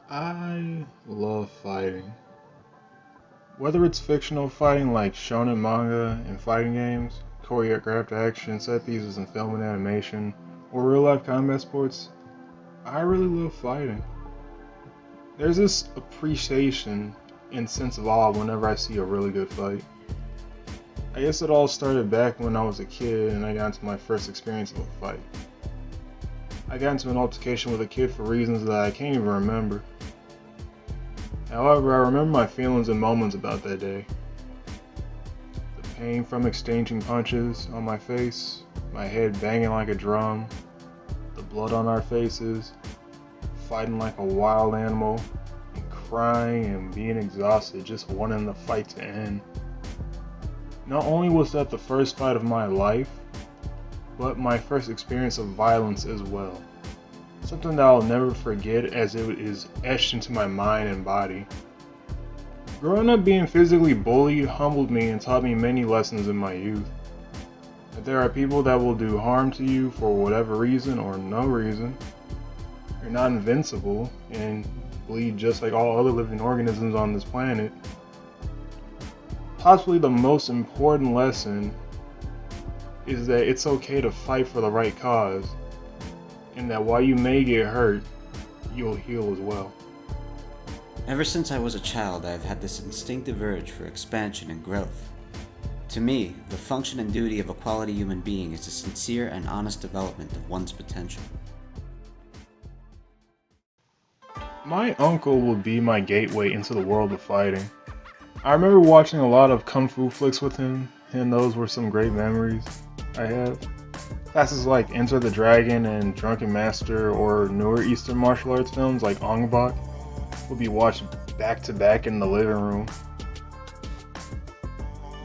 I love fighting. Whether it's fictional fighting like shonen manga and fighting games, choreographed action, set pieces and film and animation, or real life combat sports, I really love fighting. There's this appreciation and sense of awe whenever I see a really good fight. I guess it all started back when I was a kid and I got into my first experience of a fight. I got into an altercation with a kid for reasons that I can't even remember. However, I remember my feelings and moments about that day. The pain from exchanging punches on my face, my head banging like a drum, the blood on our faces, fighting like a wild animal, and crying and being exhausted, just wanting the fight to end. Not only was that the first fight of my life, but my first experience of violence as well. Something that I'll never forget as it is etched into my mind and body. Growing up being physically bullied humbled me and taught me many lessons in my youth. That there are people that will do harm to you for whatever reason or no reason. You're not invincible and bleed just like all other living organisms on this planet. Possibly the most important lesson is that it's okay to fight for the right cause, and that while you may get hurt, you'll heal as well. Ever since I was a child, I have had this instinctive urge for expansion and growth. To me, the function and duty of a quality human being is the sincere and honest development of one's potential. My uncle would be my gateway into the world of fighting. I remember watching a lot of kung fu flicks with him, and those were some great memories I have. Classes like Enter the Dragon and Drunken Master or newer Eastern martial arts films like Ong Bak would be watched back to back in the living room.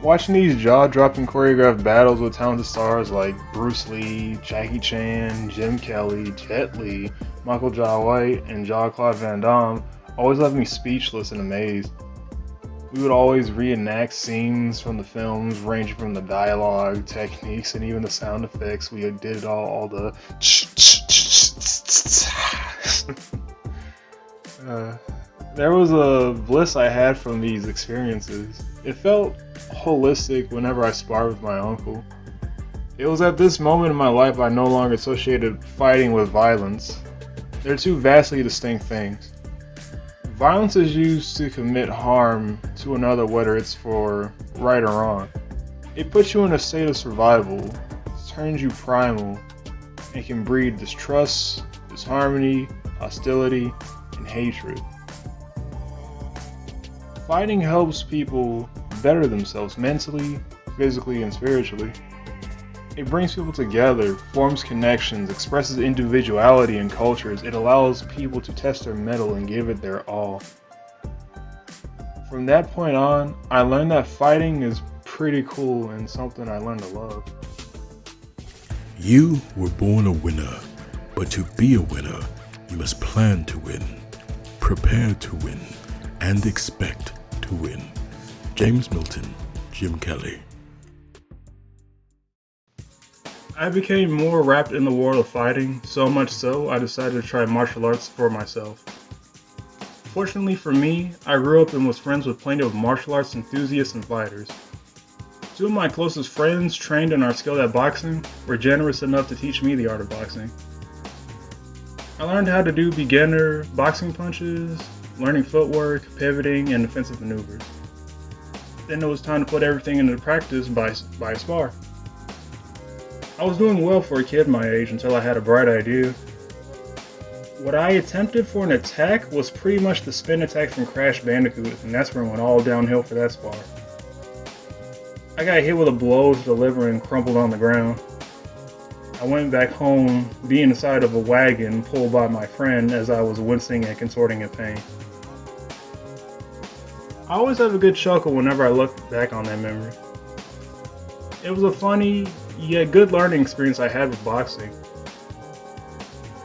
Watching these jaw-dropping choreographed battles with talented stars like Bruce Lee, Jackie Chan, Jim Kelly, Jet Li, Michael Jai White, and Jean-Claude Van Damme always left me speechless and amazed. We would always reenact scenes from the films, ranging from the dialogue, techniques, and even the sound effects. We did it all the there was a bliss I had from these experiences. It felt holistic whenever I sparred with my uncle. It was at this moment in my life I no longer associated fighting with violence. They're two vastly distinct things. Violence is used to commit harm to another, whether it's for right or wrong. It puts you in a state of survival, turns you primal, and can breed distrust, disharmony, hostility, and hatred. Fighting helps people better themselves mentally, physically, and spiritually. It brings people together, forms connections, expresses individuality in cultures. It allows people to test their mettle and give it their all. From that point on, I learned that fighting is pretty cool and something I learned to love. You were born a winner, but to be a winner, you must plan to win, prepare to win, and expect to win. James Milton, Jim Kelly. I became more wrapped in the world of fighting, so much so I decided to try martial arts for myself. Fortunately for me, I grew up and was friends with plenty of martial arts enthusiasts and fighters. Two of my closest friends trained and are skilled at boxing were generous enough to teach me the art of boxing. I learned how to do beginner boxing punches, learning footwork, pivoting, and defensive maneuvers. Then it was time to put everything into practice by a spar. I was doing well for a kid my age until I had a bright idea. What I attempted for an attack was pretty much the spin attack from Crash Bandicoot, and that's where it went all downhill for that spar. I got hit with a blow to the liver and crumpled on the ground. I went back home, being inside of a wagon pulled by my friend as I was wincing and contorting in pain. I always have a good chuckle whenever I look back on that memory. It was a funny, yet good learning experience I had with boxing.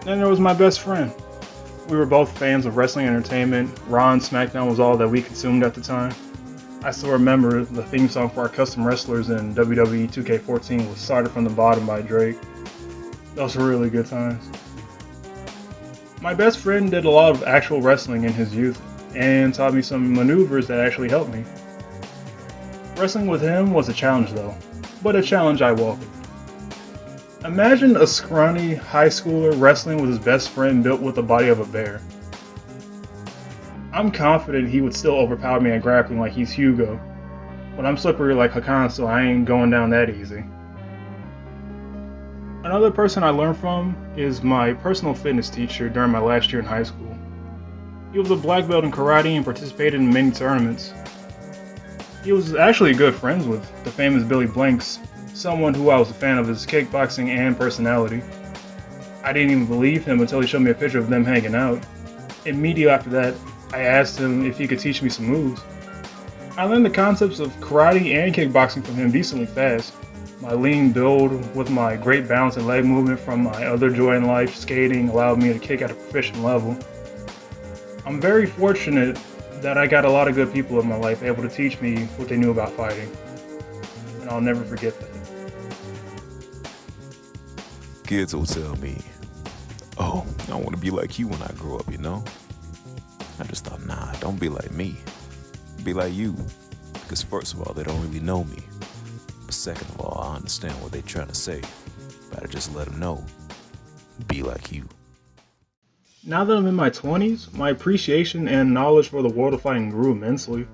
Then there was my best friend. We were both fans of wrestling entertainment. Raw and SmackDown was all that we consumed at the time. I still remember the theme song for our custom wrestlers in WWE 2K14 was Started from the Bottom by Drake. Those were really good times. My best friend did a lot of actual wrestling in his youth and taught me some maneuvers that actually helped me. Wrestling with him was a challenge though, but a challenge I welcomed. Imagine a scrawny high schooler wrestling with his best friend built with the body of a bear. I'm confident he would still overpower me at grappling like he's Hugo, but I'm slippery like Hakan, so I ain't going down that easy. Another person I learned from is my personal fitness teacher during my last year in high school. He was a black belt in karate and participated in many tournaments. He was actually good friends with the famous Billy Blanks, someone who I was a fan of his kickboxing and personality. I didn't even believe him until he showed me a picture of them hanging out. Immediately after that, I asked him if he could teach me some moves. I learned the concepts of karate and kickboxing from him decently fast. My lean build with my great balance and leg movement from my other joy in life, skating, allowed me to kick at a proficient level. I'm very fortunate that I got a lot of good people in my life able to teach me what they knew about fighting. And I'll never forget that. Kids will tell me, oh, I want to be like you when I grow up, you know? I just thought, nah, don't be like me. Be like you. Because first of all, they don't really know me. But second of all, I understand what they're trying to say. Better just let them know. Be like you. Now that I'm in my 20s, my appreciation and knowledge for the world of fighting grew immensely.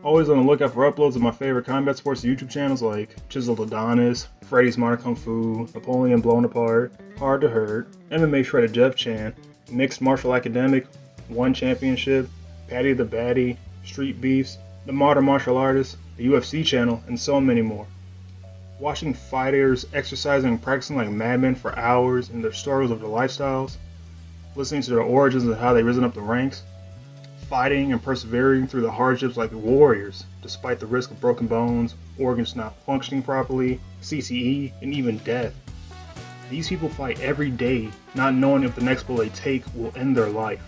Always on the lookout for uploads of my favorite combat sports YouTube channels like Chiseled Adonis, Freddy's Modern Kung Fu, Napoleon Blown Apart, Hard to Hurt, MMA Shredded Jeff Chan, Mixed Martial Academic, One Championship, Patty the Batty, Street Beefs, The Modern Martial Artist, the UFC channel, and so many more. Watching fighters exercising and practicing like madmen for hours and their stories of their lifestyles, listening to their origins and how they've risen up the ranks, fighting and persevering through the hardships like warriors, despite the risk of broken bones, organs not functioning properly, CTE, and even death. These people fight every day, not knowing if the next blow they take will end their life.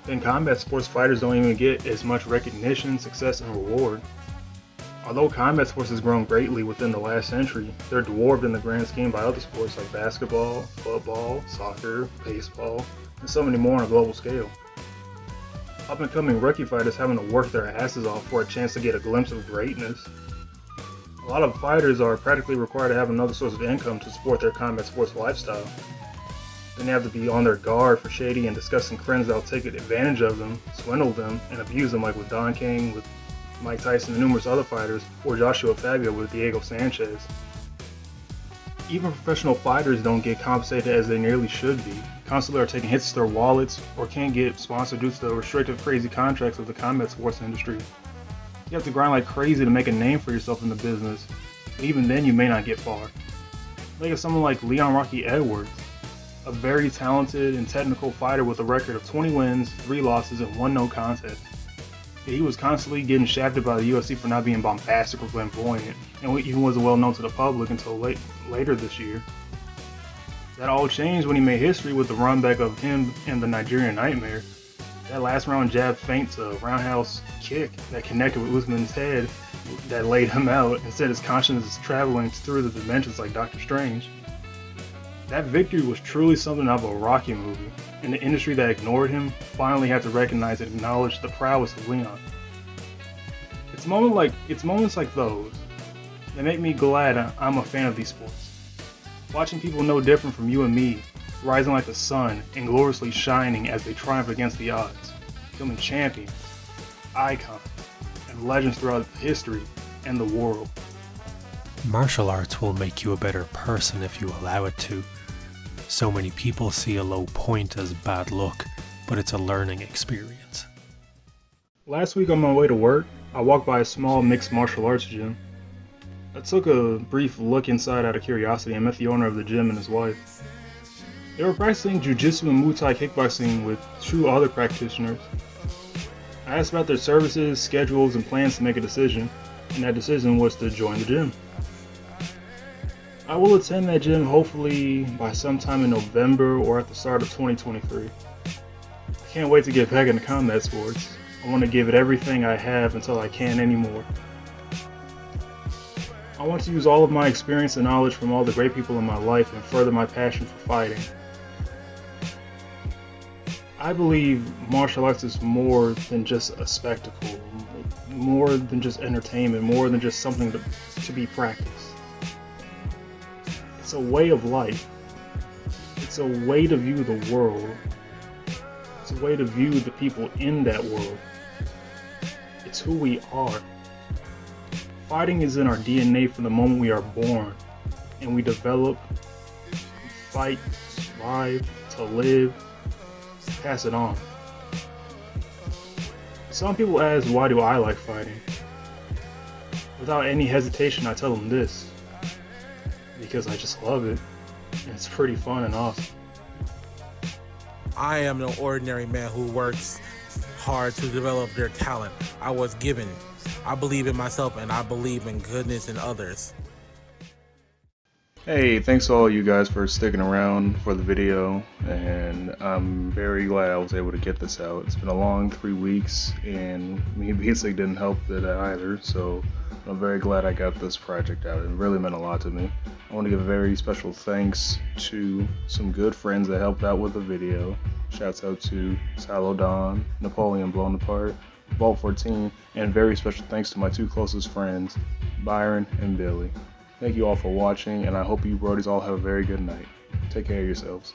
Then combat sports fighters don't even get as much recognition, success, and reward. Although combat sports has grown greatly within the last century, they're dwarfed in the grand scheme by other sports like basketball, football, soccer, baseball, and so many more on a global scale. Up-and-coming rookie fighters having to work their asses off for a chance to get a glimpse of greatness. A lot of fighters are practically required to have another source of income to support their combat sports lifestyle. Then they have to be on their guard for shady and disgusting friends that'll take advantage of them, swindle them, and abuse them, like with Don King, with Mike Tyson, and numerous other fighters, or Joshua Fabio with Diego Sanchez. Even professional fighters don't get compensated as they nearly should be. Constantly are taking hits to their wallets or can't get sponsored due to the restrictive, crazy contracts of the combat sports industry. You have to grind like crazy to make a name for yourself in the business, but even then you may not get far. Think of someone like Leon Rocky Edwards, a very talented and technical fighter with a record of 20 wins, 3 losses, and 1 no contest. He was constantly getting shafted by the UFC for not being bombastic or flamboyant, and even wasn't well known to the public until later this year. That all changed when he made history with the run back of him and the Nigerian Nightmare. That last round jab feint to roundhouse kick that connected with Usman's head that laid him out and set his consciousness traveling through the dimensions like Doctor Strange. That victory was truly something out of a Rocky movie, and the industry that ignored him finally had to recognize and acknowledge the prowess of Leon. It's moments like those that make me glad I'm a fan of these sports. Watching people no different from you and me, rising like the sun and gloriously shining as they triumph against the odds, becoming champions, icons, and legends throughout history and the world. Martial arts will make you a better person if you allow it to. So many people see a low point as bad luck, but it's a learning experience. Last week on my way to work, I walked by a small mixed martial arts gym. I took a brief look inside out of curiosity and met the owner of the gym and his wife. They were practicing jiu-jitsu and Muay Thai kickboxing with 2 other practitioners. I asked about their services, schedules, and plans to make a decision, and that decision was to join the gym. I will attend that gym hopefully by sometime in November or at the start of 2023. I can't wait to get back into combat sports. I want to give it everything I have until I can't anymore. I want to use all of my experience and knowledge from all the great people in my life and further my passion for fighting. I believe martial arts is more than just a spectacle, more than just entertainment, more than just something to be practiced. It's a way of life. It's a way to view the world. It's a way to view the people in that world. It's who we are. Fighting is in our DNA from the moment we are born, and we develop, fight, survive, to live, pass it on. Some people ask, why do I like fighting? Without any hesitation, I tell them this: because I just love it, and it's pretty fun and awesome. I am no ordinary man who works hard to develop their talent. I was given. I believe in myself, and I believe in goodness in others. Hey, thanks to all you guys for sticking around for the video, and I'm very glad I was able to get this out. It's been a long 3 weeks, and me being sick didn't help it either, so I'm very glad I got this project out. It really meant a lot to me. I want to give a very special thanks to some good friends that helped out with the video. Shouts out to Salo Don, Napoleon Blown Apart, Vault 14, and very special thanks to my two closest friends, Byron and Billy. Thank you all for watching, and I hope you brodis all have a very good night. Take care of yourselves.